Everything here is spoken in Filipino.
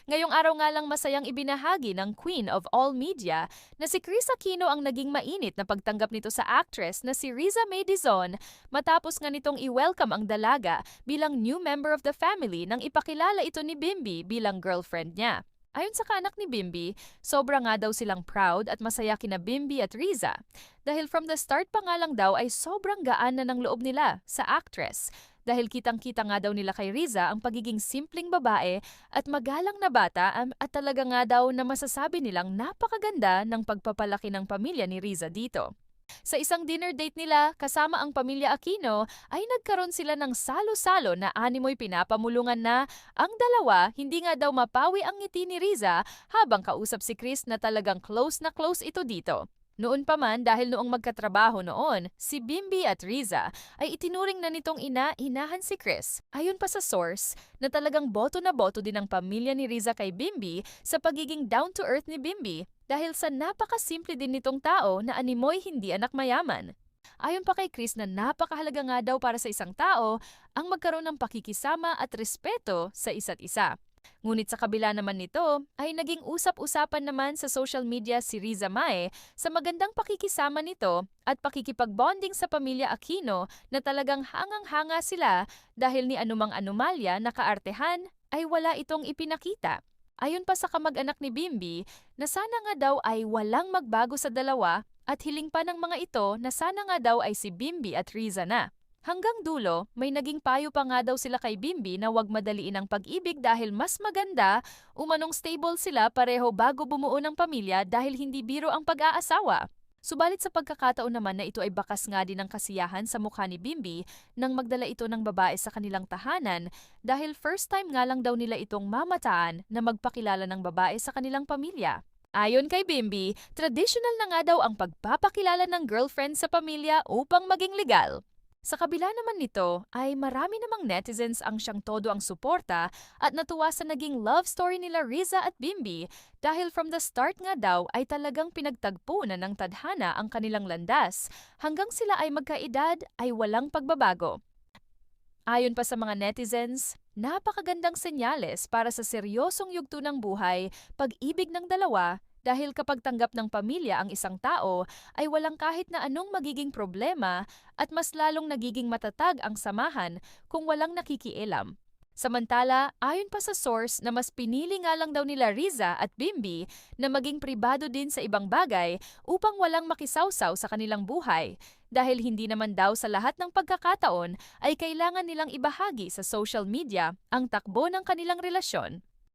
Ngayong araw nga lang masayang ibinahagi ng Queen of All Media na si Chris Aquino ang naging mainit na pagtanggap nito sa actress na si Riza May Dizon matapos nga nitong i-welcome ang dalaga bilang new member of the family nang ipakilala ito ni Bimbi bilang girlfriend niya. Ayon sa kaanak ni Bimbi, sobra nga daw silang proud at masaya kina Bimbi at Riza. Dahil from the start pa nga lang daw ay sobrang gaan na ng loob nila sa actress. Dahil kitang-kita nga daw nila kay Riza ang pagiging simpleng babae at magalang na bata at talaga nga daw na masasabi nilang napakaganda ng pagpapalaki ng pamilya ni Riza dito. Sa isang dinner date nila kasama ang pamilya Aquino ay nagkaroon sila ng salo-salo na animoy pinapamulungan na ang dalawa hindi nga daw mapawi ang ngiti ni Riza habang kausap si Chris na talagang close na close ito dito. Noon pa man dahil noong magkatrabaho noon, si Bimbi at Riza ay itinuring na nitong inahan si Chris. Ayon pa sa source na talagang boto na boto din ang pamilya ni Riza kay Bimbi sa pagiging down-to-earth ni Bimbi dahil sa napakasimple din nitong tao na animoy hindi anak mayaman. Ayon pa kay Chris na napakahalaga nga daw para sa isang tao ang magkaroon ng pakikisama at respeto sa isa't isa. Ngunit sa kabila naman nito ay naging usap-usapan naman sa social media si Riza May sa magandang pakikisama nito at pakikipag-bonding sa pamilya Aquino na talagang hangang-hanga sila dahil ni anumang anomalya na kaartehan ay wala itong ipinakita. Ayon pa sa kamag-anak ni Bimbi na sana nga daw ay walang magbago sa dalawa at hiling pa ng mga ito na sana nga daw ay si Bimbi at Riza na. Hanggang dulo, may naging payo pa nga daw sila kay Bimbi na wag madaliin ang pag-ibig dahil mas maganda, umanong stable sila pareho bago bumuo ng pamilya dahil hindi biro ang pag-aasawa. Subalit sa pagkakataon naman na ito ay bakas nga din ng kasiyahan sa mukha ni Bimbi nang magdala ito ng babae sa kanilang tahanan dahil first time nga lang daw nila itong mamataan na magpakilala ng babae sa kanilang pamilya. Ayon kay Bimbi, traditional na nga daw ang pagpapakilala ng girlfriend sa pamilya upang maging legal. Sa kabila naman nito ay marami namang netizens ang siyang todo ang suporta at natuwa sa naging love story nila Riza at Bimbi dahil from the start nga daw ay talagang pinagtagpo na ng tadhana ang kanilang landas hanggang sila ay magkaedad ay walang pagbabago. Ayon pa sa mga netizens, napakagandang senyales para sa seryosong yugto ng buhay, pag-ibig ng dalawa dahil kapag tanggap ng pamilya ang isang tao ay walang kahit na anong magiging problema at mas lalong nagiging matatag ang samahan kung walang nakikialam. Samantala, ayon pa sa source na mas pinili nga lang daw nila Riza at Bimbi na maging pribado din sa ibang bagay upang walang makisawsaw sa kanilang buhay dahil hindi naman daw sa lahat ng pagkakataon ay kailangan nilang ibahagi sa social media ang takbo ng kanilang relasyon.